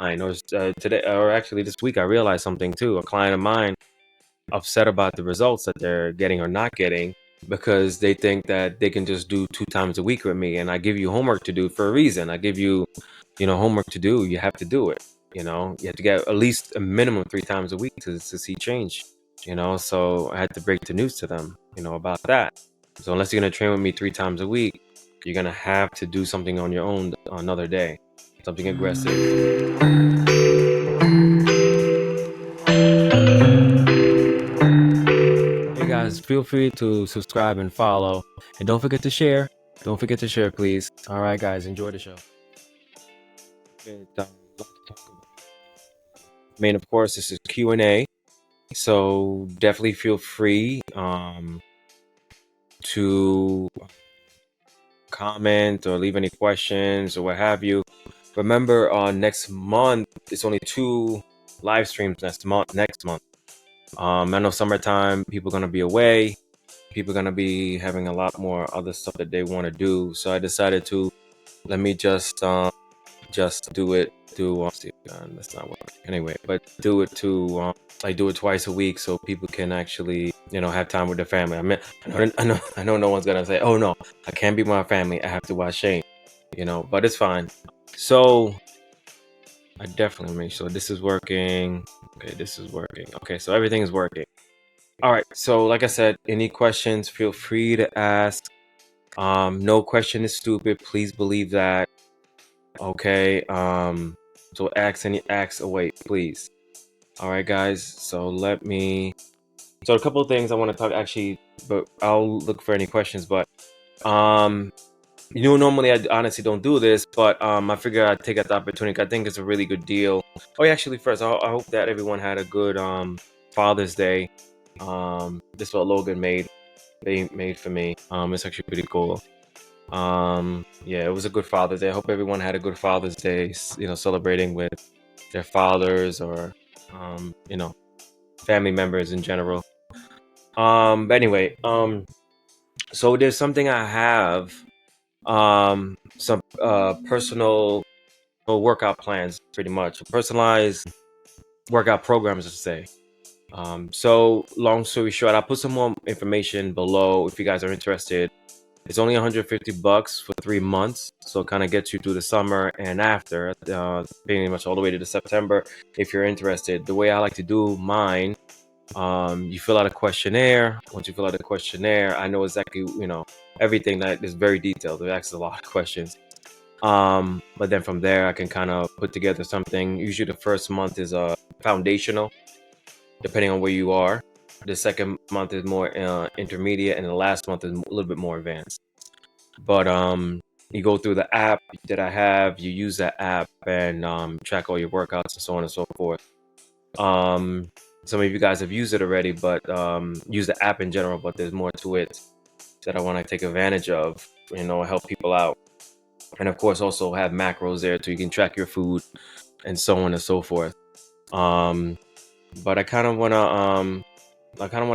mine, or today, or actually this week, I realized something too. A client of mine upset about the results that they're getting or not getting because they think that they can just do 2 times a week with me, and I give you homework to do for a reason. I give you, homework to do. You have to do it. You have to get at least a minimum 3 times a week to see change. So I had to break the news to them, about that. So unless you're gonna train with me 3 times a week, you're gonna have to do something on your own another day, something aggressive. Hey guys, feel free to subscribe and follow, and don't forget to share. Don't forget to share, please. All right, guys, enjoy the show. Okay, I mean, of course, this is Q&A, so definitely feel free to comment or leave any questions or what have you. Remember, next month it's only 2 live streams next month. I know summertime, people are gonna be away. People are gonna be having a lot more other stuff that they want to do. So I decided to let me just do it see, that's not working anyway, but do it to I do it twice a week so people can actually have time with their family. I mean, I know no one's gonna say, oh no, I can't be with my family, I have to watch Shane, but it's fine. So I definitely make sure this is working. Okay, this is working. Okay, so everything is working. All right, so like I said, any questions, feel free to ask. No question is stupid, please believe that. Okay, so ask away, please. All right, guys, so a couple of things I want to talk, actually, but I'll look for any questions. But normally I honestly don't do this, but I figure I'd take the opportunity. I think it's a really good deal. Oh yeah, actually, first, I hope that everyone had a good Father's Day. This is what Logan made for me. It's actually pretty cool. Yeah, it was a good Father's Day. I hope everyone had a good Father's Day, celebrating with their fathers or family members in general. But anyway, so there's something I have, some personal workout plans, pretty much personalized workout programs, to say. So long story short, I'll put some more information below if you guys are interested. It's only $150 for 3 months, so it kind of gets you through the summer and after, pretty much all the way to September. If you're interested, the way I like to do mine, you fill out a questionnaire. Once you fill out the questionnaire, I know exactly, everything that is very detailed. It asks a lot of questions. But then from there, I can kind of put together something. Usually the first month is foundational, depending on where you are. The second month is more intermediate, and the last month is a little bit more advanced. But you go through the app that I have, you use that app and track all your workouts and so on and so forth. Some of you guys have used it already, but use the app in general, but there's more to it that I want to take advantage of, help people out. And of course, also have macros there so you can track your food and so on and so forth. But I kind of want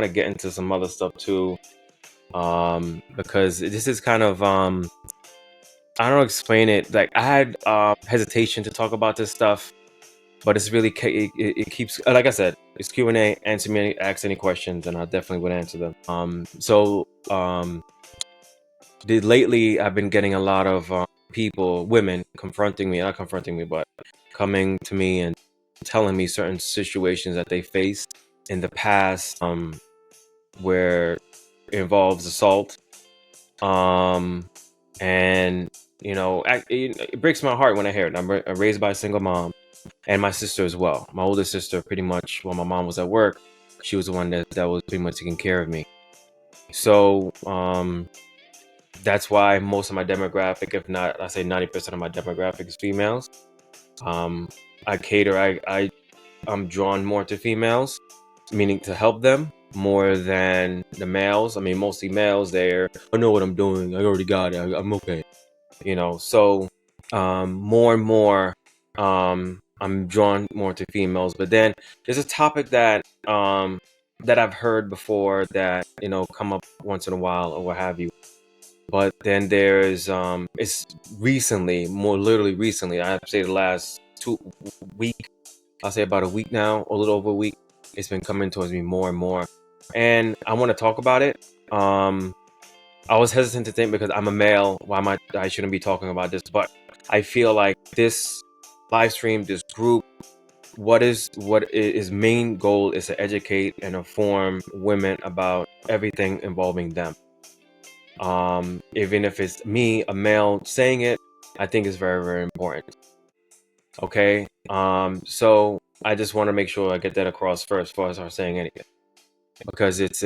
to get into some other stuff too, because this is kind of I don't explain it. Like, I had hesitation to talk about this stuff, but it's really it keeps, like I said, it's Q&A. Ask any questions, and I definitely would answer them. Lately I've been getting a lot of women confronting me, not confronting me, but coming to me and telling me certain situations that they faced in the past, where it involves assault, and it breaks my heart when I hear it. I'm raised by a single mom, and my sister as well. My older sister, pretty much when my mom was at work, she was the one that was pretty much taking care of me. So that's why most of my demographic, if not, I say 90% of my demographic, is females. I'm drawn more to females, meaning to help them more than the males. I mean, mostly males there. I know what I'm doing. I already got it. I'm okay. So more and more, I'm drawn more to females. But then there's a topic that I've heard before that come up once in a while or what have you. But then there's it's recently, more literally recently, I have to say the last week, I'll say about a week now, a little over a week, it's been coming towards me more and more. And I want to talk about it. I was hesitant to think because I'm a male, why am I shouldn't be talking about this, but I feel like this live stream, this group, what is main goal is to educate and inform women about everything involving them. Even if it's me, a male, saying it, I think is very, very important. Okay. So I just want to make sure I get that across first before I start saying anything. Because it's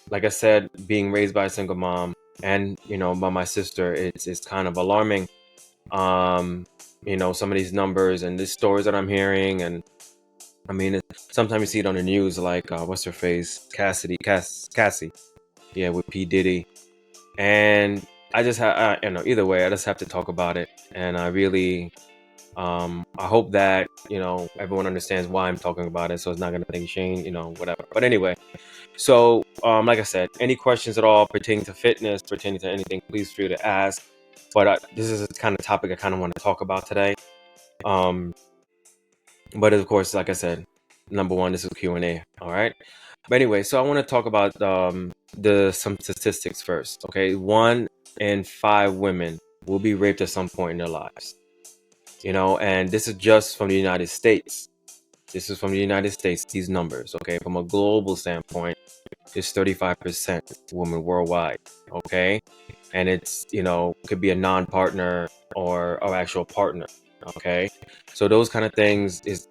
like I said, being raised by a single mom and by my sister, it's kind of alarming. Um, some of these numbers and these stories that I'm hearing, and I mean, sometimes you see it on the news, like what's her face, Cassie, yeah, with P Diddy, and I just have, either way, I just have to talk about it, and I really, I hope that everyone understands why I'm talking about it, so it's not gonna think shame, whatever. But anyway, so like I said, any questions at all pertaining to fitness, pertaining to anything, please feel free to ask. But this is the kind of topic I kind of want to talk about today. Um, but of course, like I said, number one, this is Q&A. All right. But anyway, so I want to talk about some statistics first. Okay, 1 in 5 women will be raped at some point in their lives. And this is just from the United States. This is from the United States. These numbers, okay, from a global standpoint, is 35% women worldwide. Okay, and it's could be a non-partner or actual partner. Okay, so those kind of things is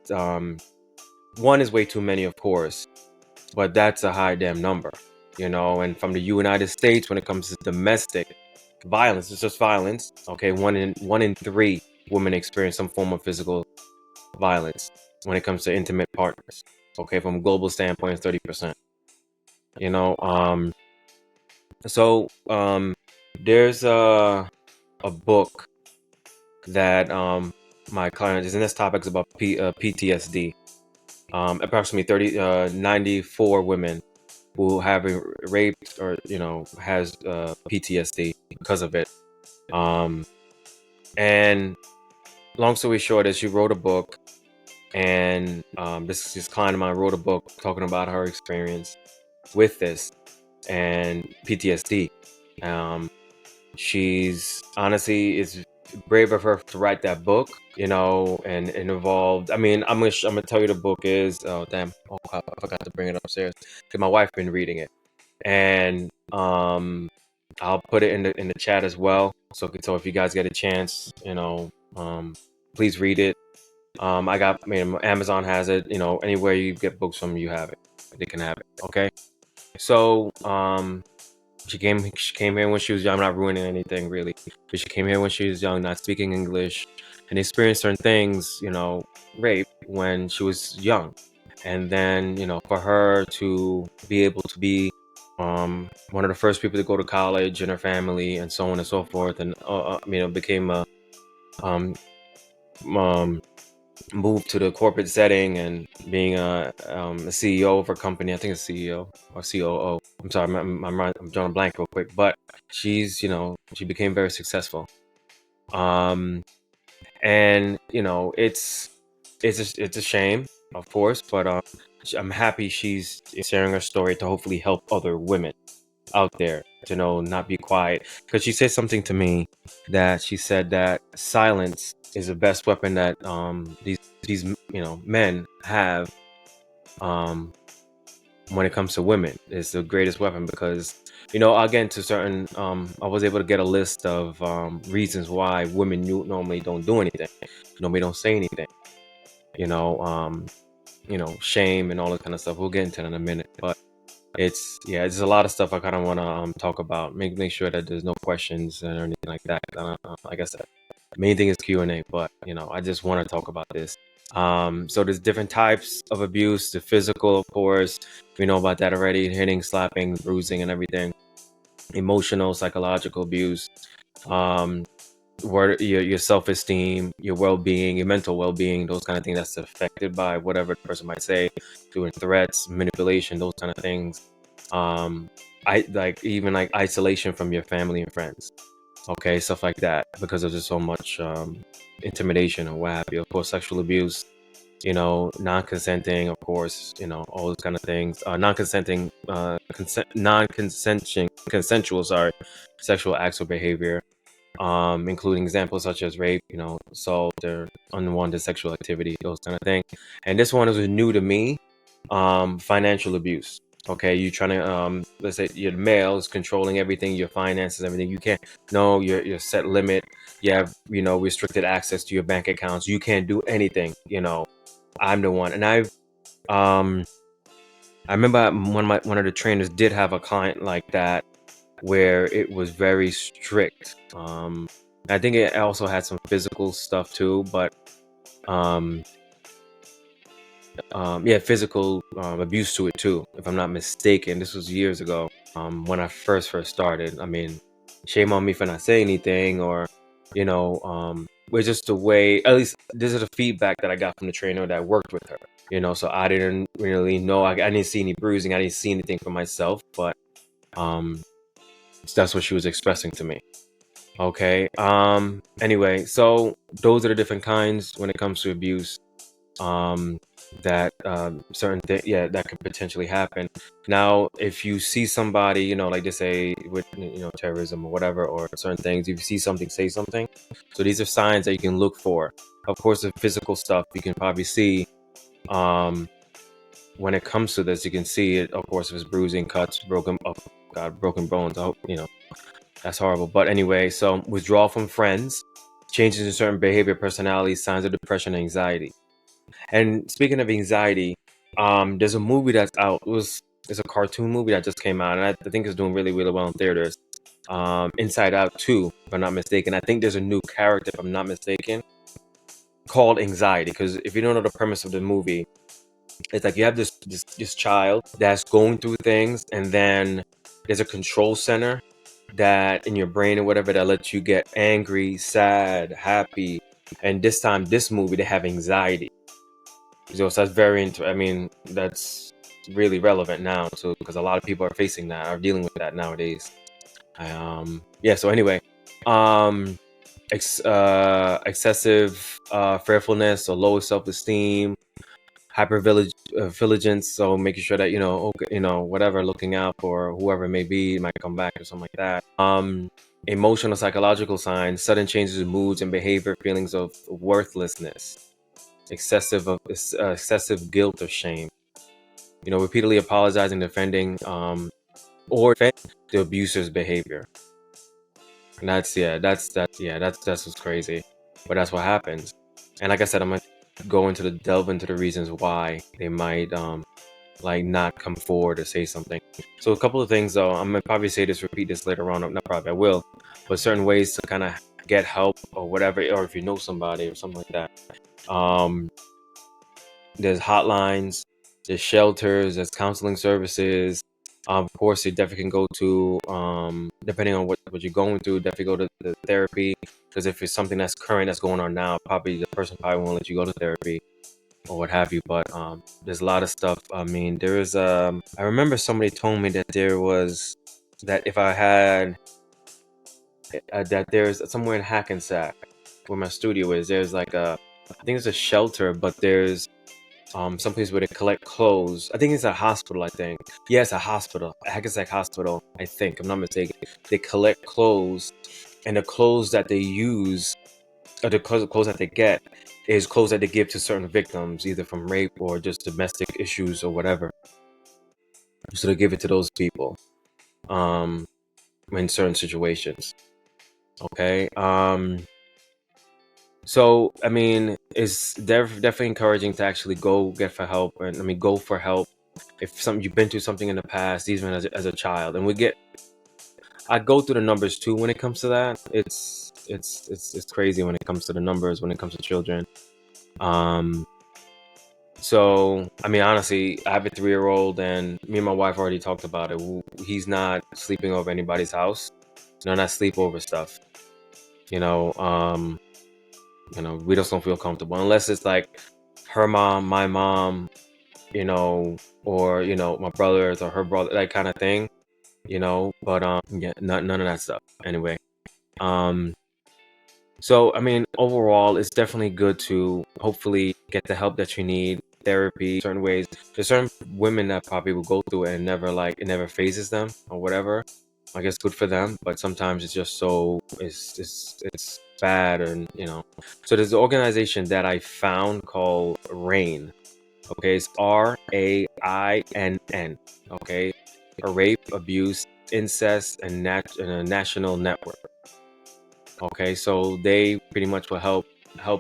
one is way too many, of course, but that's a high damn number. And from the United States, when it comes to domestic violence, it's just violence. Okay, one in 3 women experience some form of physical violence when it comes to intimate partners. Okay, from a global standpoint, it's 30%. You know, so there's a book that my client is in. This topic is about PTSD. Approximately 94 women who have been raped or has PTSD because of it. And long story short is she wrote a book, and this client of mine wrote a book talking about her experience with this and PTSD. She's honestly, it's brave of her to write that book, and involved. I mean, I'm gonna tell you the book is. Oh damn! Oh crap, I forgot to bring it upstairs because my wife been reading it, and I'll put it in the chat as well. So if you guys get a chance, please read it. I mean, Amazon has it. Anywhere you get books from, you have it. They can have it. Okay. So she came here when she was young. I'm not ruining anything really, but she came here when she was young, not speaking English, and experienced certain things, rape when she was young. And then, for her to be able to be one of the first people to go to college in her family and so on and so forth, and became um, um, moved to the corporate setting and being a CEO of her company. I think it's CEO or COO. I'm sorry, I'm drawing a blank real quick. But she's, she became very successful. And it's a shame, of course, but I'm happy she's sharing her story to hopefully help other women out there to not be quiet, because she said something to me that she said that silence is the best weapon that these men have when it comes to women. It's the greatest weapon because I'll get into certain I was able to get a list of reasons why women normally don't do anything, normally don't say anything, you know um shame and all that kind of stuff. We'll get into that in a minute, but it's a lot of stuff I kind of want to talk about. Make sure that there's no questions or anything like that. Like I said, main thing is Q&A, but I just want to talk about this. So there's different types of abuse. The physical, of course, we know about that already: hitting, slapping, bruising, and everything. Emotional, psychological abuse. Um, your self-esteem, your well-being, your mental well-being, those kind of things that's affected by whatever the person might say, doing threats, manipulation, those kind of things. I like even like isolation from your family and friends. Okay, stuff like that, because of just so much intimidation or what have you. Of course, sexual abuse, non-consenting, of course, all those kind of things. Non-consenting, consensual, sorry, sexual acts or behavior, including examples such as rape, assault, or unwanted sexual activity, those kind of things. And this one is new to me. Financial abuse. Okay, you trying to let's say you're the male is controlling everything, your finances, everything. You can't no your set limit. You have restricted access to your bank accounts. You can't do anything. I'm the one, and I remember one of the trainers did have a client like that, where it was very strict. I think it also had some physical stuff too, but um, yeah, physical abuse to it too, if I'm not mistaken. This was years ago, when I first started. I mean, shame on me for not saying anything, or it's just the way. At least this is the feedback that I got from the trainer that worked with her. So I didn't really know. I didn't see any bruising. I didn't see anything for myself, but um, that's what she was expressing to me. Okay. Anyway, so those are the different kinds when it comes to abuse. That certain thing, yeah, that could potentially happen. Now, if you see somebody, like they say with terrorism or whatever, or certain things, if you see something, say something. So these are signs that you can look for. Of course, the physical stuff you can probably see. When it comes to this, you can see it. Of course, if it's bruising, cuts, broken bones. I hope that's horrible. But anyway, so withdrawal from friends, changes in certain behavior, personality, signs of depression, and anxiety. And speaking of anxiety, there's a movie that's out. It's a cartoon movie that just came out, and I think it's doing really, really well in theaters. Inside Out 2, if I'm not mistaken. I think there's a new character, if I'm not mistaken, called Anxiety. Because if you don't know the premise of the movie, it's like you have this child that's going through things, and then there's a control center that in your brain or whatever that lets you get angry, sad, happy. And this movie, they have anxiety. So that's I mean, that's really relevant now too, because a lot of people are facing that, are dealing with that nowadays. Yeah. So anyway, um, excessive fearfulness or low self-esteem, hypervigilance. So making sure that okay, whatever, looking out for whoever it may be, might come back or something like that. Emotional, psychological signs: sudden changes in moods and behavior, feelings of worthlessness, excessive guilt or shame. Repeatedly apologizing, defending, or defending the abuser's behavior. And that's what's crazy. But that's what happens. And like I said, I'm gonna delve into the reasons why they might like not come forward or say something. So a couple of things though, I'm gonna probably repeat this later on. Not probably, I will. But certain ways to kind of get help or whatever, or if you know somebody or something like that. There's hotlines, there's shelters, there's counseling services. Of course, you definitely can go to, depending on what you're going through, definitely go to the therapy. Because if it's something that's current, that's going on now, probably the person probably won't let you go to therapy or what have you. But there's a lot of stuff. I mean, there is, I remember somebody told me that that if I had, that there's somewhere in Hackensack where my studio is, there's like I think it's a shelter, but there's some place where they collect clothes. I think it's a hospital. I think, yeah, it's a hospital, Hackensack Hospital. I think I'm not mistaken. They collect clothes, and the clothes that they use, or the clothes that they get, is clothes that they give to certain victims, either from rape or just domestic issues or whatever. So they give it to those people, um, in certain situations. Okay. So I mean, it's definitely encouraging to actually go get for help, and I mean, go for help if you've been through something in the past, even as a child. And I go through the numbers too when it comes to that. It's crazy when it comes to the numbers when it comes to children. Um, so I mean, honestly, I have a 3-year-old, and me and my wife already talked about it. He's not sleeping over anybody's house. Not sleepover stuff. You know, um, we just don't feel comfortable unless it's like her mom, my mom, or my brothers or her brother, that kind of thing. But yeah, none of that stuff. Anyway, Um, so, I mean, overall, it's definitely good to hopefully get the help that you need, therapy, certain ways. There's certain women that probably will go through it and never it never phases them or whatever. I guess good for them, but sometimes it's just it's bad, and So there's an organization that I found called RAINN. Okay, it's RAINN. Okay, a rape, abuse, incest, and a national network. Okay, so they pretty much will help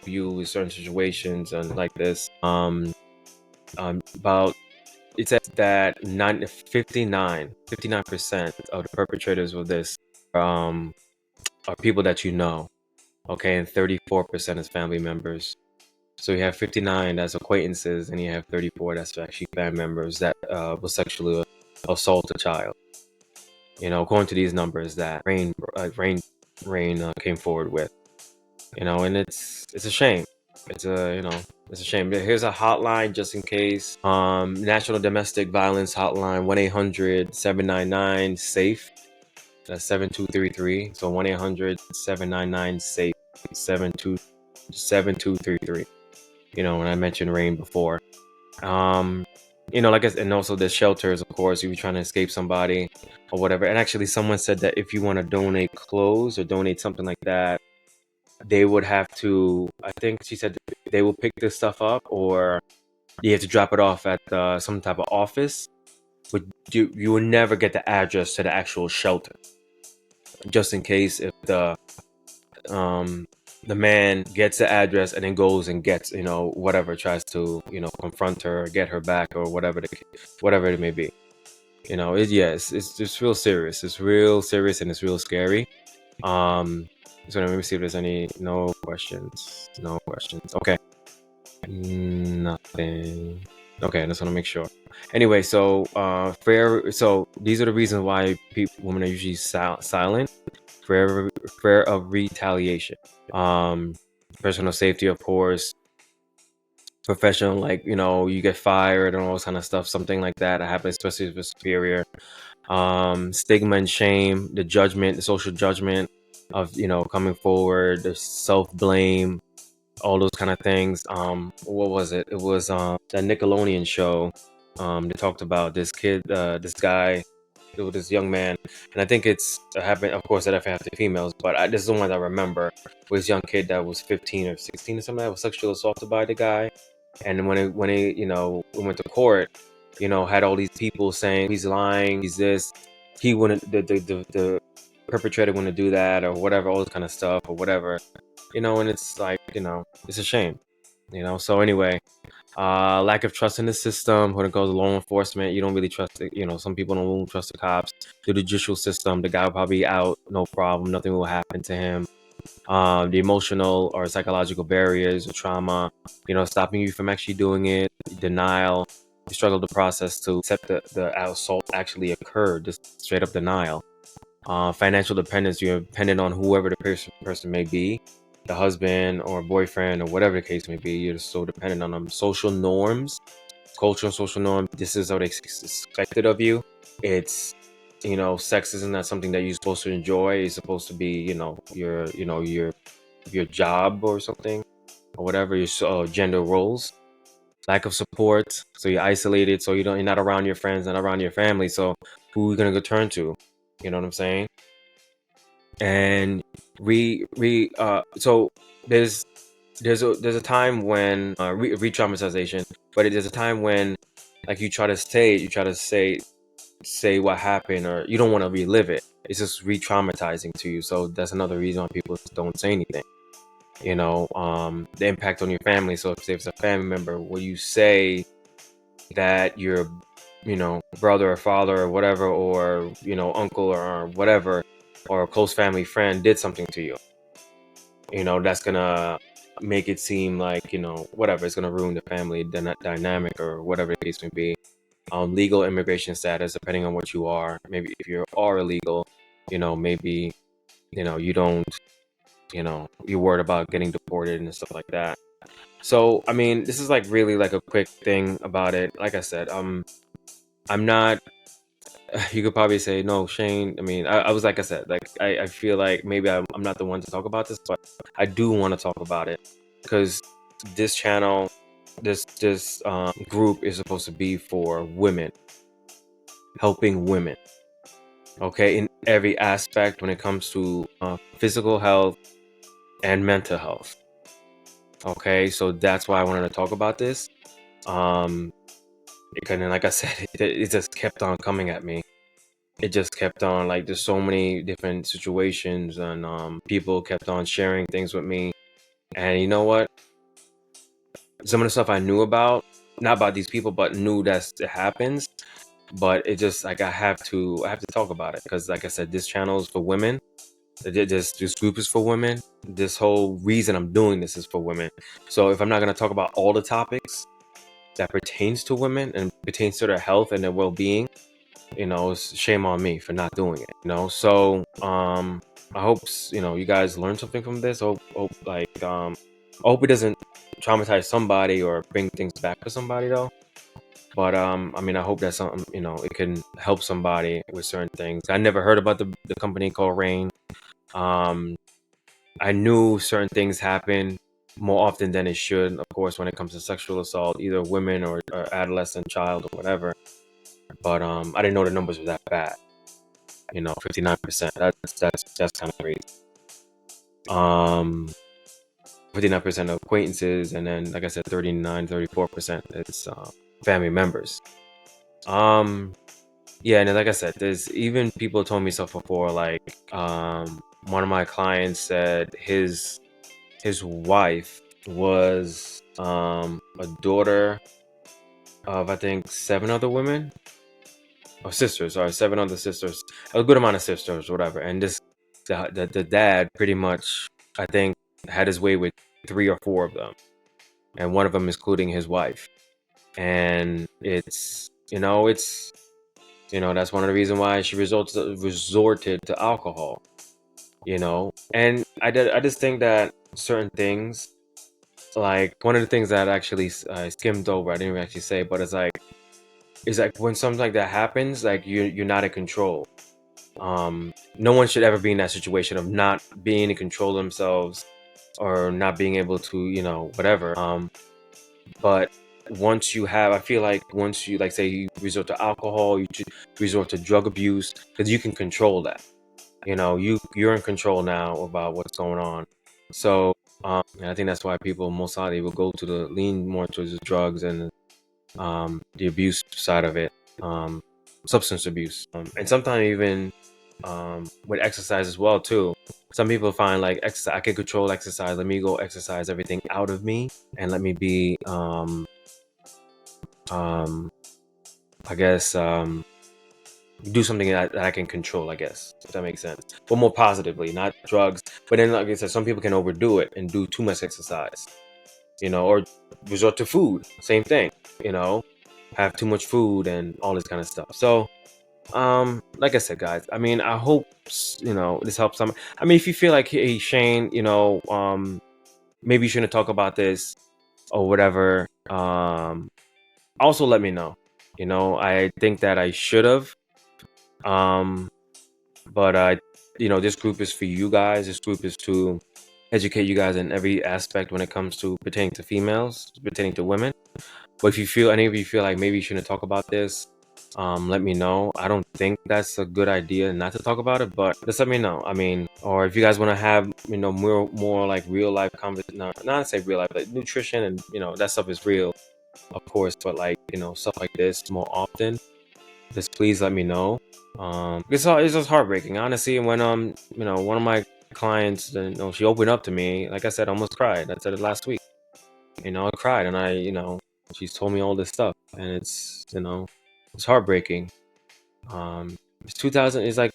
you with certain situations and like this. About it says that 59% of the perpetrators of this are people that you know. Okay, and 34% is family members. So you have 59 that's acquaintances, and you have 34 that's actually family members that will sexually assault a child. According to these numbers that Rain came forward with. And it's a shame. It's a shame. Here's a hotline just in case. National Domestic Violence Hotline, 1-800-799-SAFE. That's 7233. So 1-800-799-SAFE, 7233. When I mentioned RAINN before. Like and also the shelters, of course, if you're trying to escape somebody or whatever. And actually someone said that if you want to donate clothes or donate something like that, they would have to, I think she said they will pick this stuff up, or you have to drop it off at some type of office, but you will never get the address to the actual shelter, just in case if the man gets the address and then goes and gets whatever, tries to confront her or get her back or whatever it may be. It's real serious. It's real serious, and it's real scary. So let me see if there's no questions. No questions. Okay. Nothing. Okay, I just want to make sure. Anyway, so so these are the reasons why women are usually silent. Fear of retaliation. Personal safety, of course. Professional, like you get fired and all this kind of stuff. Something like that happens, especially if it's superior. Stigma and shame, the judgment, the social judgment of coming forward, the self-blame, all those kind of things. What was it? It was that Nickelodeon show. They talked about this kid, this guy, this young man, and I think it's happened. Of course, that definitely have to females, but this is the one I remember. Was this young kid that was 15 or 16 or something that was sexually assaulted by the guy, and when he went to court, had all these people saying he's lying, he's this, he wouldn't, the perpetrator wouldn't do that or whatever, all this kind of stuff or whatever. And it's like, it's a shame, So anyway, lack of trust in the system when it goes to law enforcement. You don't really trust it. Some people don't trust the cops. The judicial system, the guy will probably be out, no problem. Nothing will happen to him. The emotional or psychological barriers or trauma, stopping you from actually doing it. Denial. You struggle to process to accept the assault actually occurred. Just straight up denial. Financial dependence. You're dependent on whoever the person may be, the husband or boyfriend or whatever the case may be. You're so dependent on them. Social norms, culture and social norms. This is what is expected of you. It's sex isn't that something that you're supposed to enjoy. It's supposed to be your job or something or whatever. Your gender roles. Lack of support, so you're isolated. So you're not around your friends, not around your family. So who are you gonna go turn to? You know what I'm saying? And so there's a time when re-traumatization, but there's a time when like you try to say what happened, or you don't want to relive it. It's just re-traumatizing to you. So that's another reason why people don't say anything. The impact on your family. So if it's a family member, will you say that your brother or father or whatever, or uncle or whatever, or a close family friend did something to you, that's gonna make it seem like whatever, it's gonna ruin the family dynamic or whatever the case may be. Legal immigration status, depending on what you are. Maybe if you are illegal, maybe you don't, you're worried about getting deported and stuff like that. So I mean, this is like really like a quick thing about it. Like I said, I'm not you could probably say, no, Shane. I mean, I was, like I said, like I feel like maybe I'm not the one to talk about this, but I do want to talk about it because this channel, this group is supposed to be for women, helping women, okay, in every aspect when it comes to physical health and mental health. Okay, so that's why I wanted to talk about this. Because, like I said, it just kept on coming at me. It just kept on, like, there's so many different situations, and people kept on sharing things with me. And you know what? Some of the stuff I knew about, not about these people, but knew that it happens. But it just, like, I have to talk about it because, like I said, this channel is for women. This group is for women. This whole reason I'm doing this is for women. So if I'm not gonna talk about all the topics that pertains to women and pertains to their health and their well-being, it's shame on me for not doing it. So I hope you guys learn something from this. Hope like I hope it doesn't traumatize somebody or bring things back for somebody though. But I mean, I hope that something, it can help somebody with certain things. I never heard about the company called Rain. um I knew certain things happen more often than it should, of course, when it comes to sexual assault, either women or adolescent child or whatever. But I didn't know the numbers were that bad. 59%. That's kind of crazy. 59% of acquaintances, and then, like I said, 34% it's family members. Yeah, and then, like I said, there's even people told me stuff before. Like one of my clients said his wife was a daughter of, I think, 7 other women. Or sisters, sorry, 7 other sisters, a good amount of sisters, whatever. And the dad pretty much, I think, had his way with 3 or 4 of them, and one of them including his wife. And that's one of the reasons why she resorted to alcohol. And I just think that certain things, like one of the things that actually I skimmed over, I didn't even actually say, but it's like when something like that happens, like you're not in control. No one should ever be in that situation of not being in control of themselves or not being able to, whatever. But I feel like once you, like, say you resort to alcohol, you resort to drug abuse, because you can control that. You're in control now about what's going on. So, and I think that's why people most likely will go to lean more towards the drugs and the abuse side of it, substance abuse, and sometimes even with exercise as well too. Some people find, like, exercise, I can control exercise. Let me go exercise everything out of me and let me be, I guess, do something that I can control. I guess, if that makes sense, but more positively, not drugs. But then, like I said, some people can overdo it and do too much exercise, or resort to food. Same thing, have too much food and all this kind of stuff. So, like I said, guys, I mean, I hope this helps some. I mean, if you feel like, hey, Shane, maybe you shouldn't talk about this or whatever, also let me know. I think that I should have, um but this group is for you guys. This group is to educate you guys in every aspect when it comes to pertaining to females, pertaining to women. But if any of you feel like maybe you shouldn't talk about this, let me know. I don't think that's a good idea not to talk about it, but just let me know. I mean, or if you guys want to have, more like real life conversation, not say real life, but nutrition, and that stuff is real, of course. But, like, stuff like this more often, just please let me know. It's just heartbreaking, honestly. When one of my clients, she opened up to me. Like I said, I almost cried. I said it last week. I cried, and she's told me all this stuff, and it's heartbreaking. It's 2000. It's like,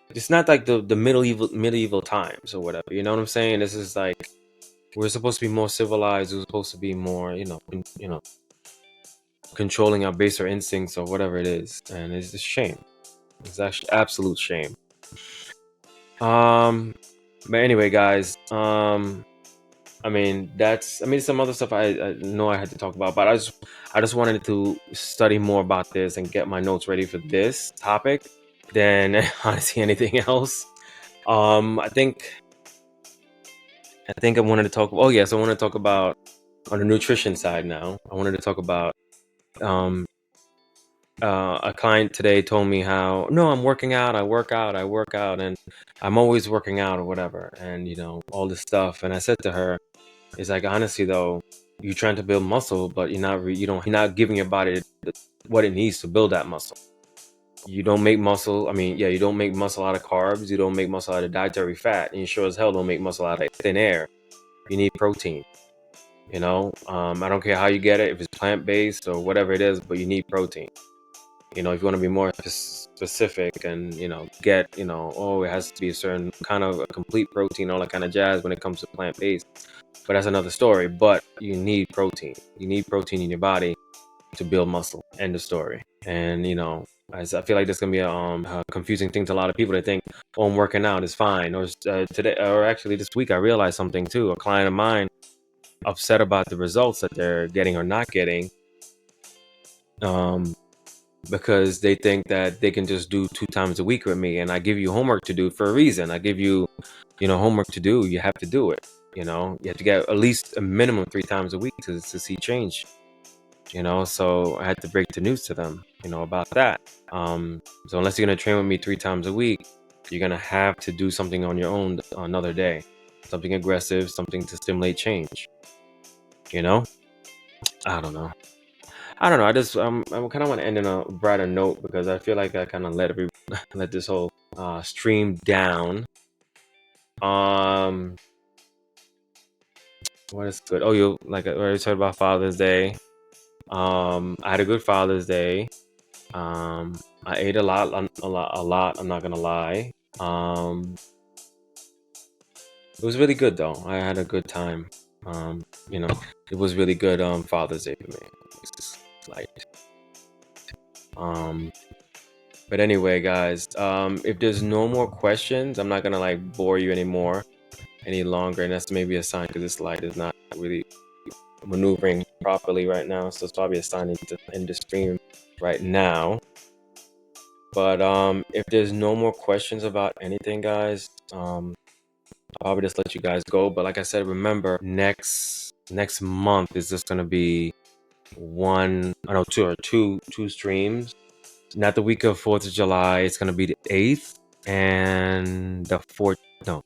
it's not like the medieval times or whatever. You know what I'm saying? This is like, we're supposed to be more civilized. We're supposed to be more, controlling our baser instincts or whatever it is, and it's a shame. It's actually absolute shame. But anyway, guys, I mean, that's, I mean, some other stuff I know I had to talk about, but I just wanted to study more about this and get my notes ready for this topic than honestly anything else. I think I wanted to talk. Oh yes, I want to talk about on the nutrition side now. I wanted to talk about um a client today told me how no, I'm working out, I work out, and I'm always working out or whatever, and all this stuff. And I said to her, it's like, honestly though, you're trying to build muscle, but you're not giving your body what it needs to build that muscle. You don't make muscle. I mean, yeah, you don't make muscle out of carbs. You don't make muscle out of dietary fat, and you sure as hell don't make muscle out of thin air. You need protein. I don't care how you get it, if it's plant-based or whatever it is, but you need protein. If you want to be more specific and get oh, it has to be a certain kind of a complete protein, all that kind of jazz when it comes to plant-based, but that's another story. But you need protein in your body to build muscle. End of story. And I feel like this is gonna be a confusing thing to a lot of people. They think, oh, I'm working out is fine. Or today, or actually this week, I realized something too. A client of mine upset about the results that they're getting or not getting, because they think that they can just do 2 times a week with me, and I give you homework to do for a reason. I give you, homework to do. You have to do it. You have to get at least a minimum 3 times a week to see change. So I had to break the news to them, about that. So unless you're gonna train with me 3 times a week, you're gonna have to do something on your own another day, something aggressive, something to stimulate change. I don't know. I just I kind of want to end on a brighter note because I feel like I kind of let this whole stream down. Um, what is good? Oh, you like I already talked about Father's Day. I had a good Father's Day. I ate a lot, a lot, a lot. I'm not gonna lie. It was really good though. I had a good time. Um, you know, it was really good. Father's Day for me. It's like, um, but anyway, guys. If there's no more questions, I'm not gonna like bore you anymore any longer, and that's maybe a sign because this light is not really maneuvering properly right now. So it's probably a sign to end the stream right now. But if there's no more questions about anything, guys, I'll probably just let you guys go. But like I said, remember next month is just gonna be two streams. Not the week of 4th of July. It's gonna be the 8th and the 4th. No,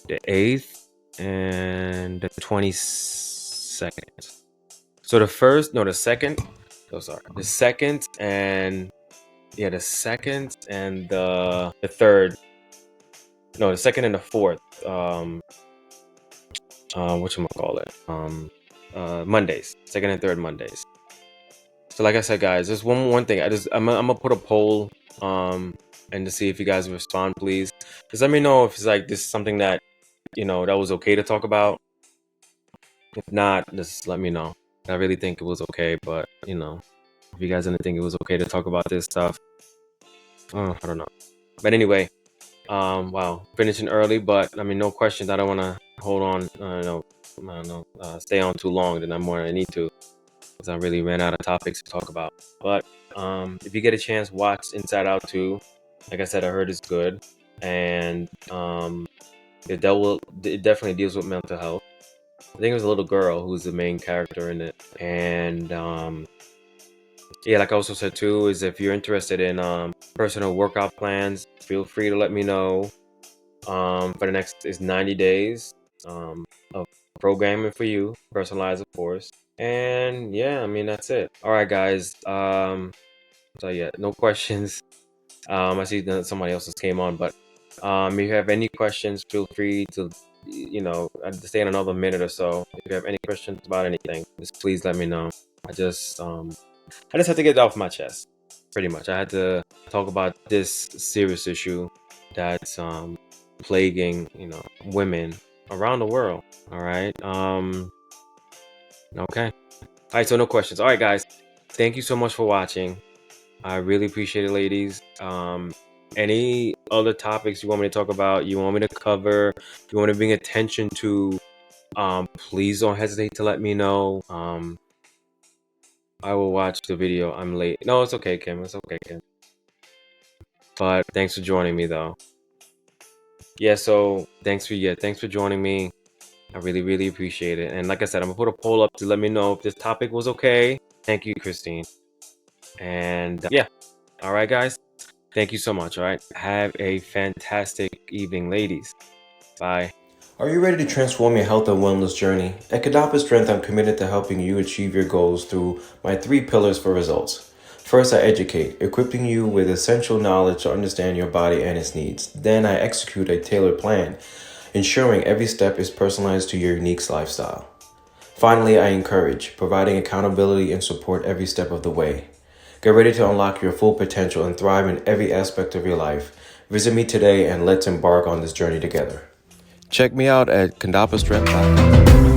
the 8th and the 22nd. So the second. Oh, sorry. The second and the second and the third. No, the second and the fourth. Whatchamacallit? Mondays. Second and third Mondays. So like I said, guys, there's one thing. I'm gonna put a poll and to see if you guys respond, please. Just let me know if it's like this is something that that was okay to talk about. If not, just let me know. I really think it was okay, but if you guys didn't think it was okay to talk about this stuff, I don't know. But anyway, wow, finishing early, but I mean, no questions. I don't want to hold on. I don't know, stay on too long than I'm more than I need to, because I really ran out of topics to talk about. But if you get a chance, watch Inside Out 2. Like I said, I heard it's good, and it definitely deals with mental health. I think it was a little girl who's the main character in it, and yeah, like I also said too, is if you're interested in personal workout plans, feel free to let me know. For the next is 90 days of programming for you, personalized, of course. And yeah, I mean that's it. All right, guys. So yeah, no questions. I see that somebody else just came on, but if you have any questions, feel free to stay in another minute or so. If you have any questions about anything, just please let me know. I just had to get it off my chest, pretty much. I had to talk about this serious issue that's plaguing women around the world. All right. Okay. All right. So no questions. All right, guys. Thank you so much for watching. I really appreciate it, ladies. Any other topics you want me to talk about? You want me to cover? You want to bring attention to? please don't hesitate to let me know. I will watch the video. I'm late. No, it's okay, Kim. It's okay, Kim. But thanks for joining me, though. Yeah, so thanks for joining me. I really, really appreciate it. And like I said, I'm gonna put a poll up to let me know if this topic was okay. Thank you, Christine. And yeah, all right, guys. Thank you so much. All right, have a fantastic evening, ladies. Bye. Are you ready to transform your health and wellness journey? At Condappa Strength, I'm committed to helping you achieve your goals through my 3 pillars for results. First, I educate, equipping you with essential knowledge to understand your body and its needs. Then, I execute a tailored plan, ensuring every step is personalized to your unique lifestyle. Finally, I encourage, providing accountability and support every step of the way. Get ready to unlock your full potential and thrive in every aspect of your life. Visit me today and let's embark on this journey together. Check me out at condappastrength.com.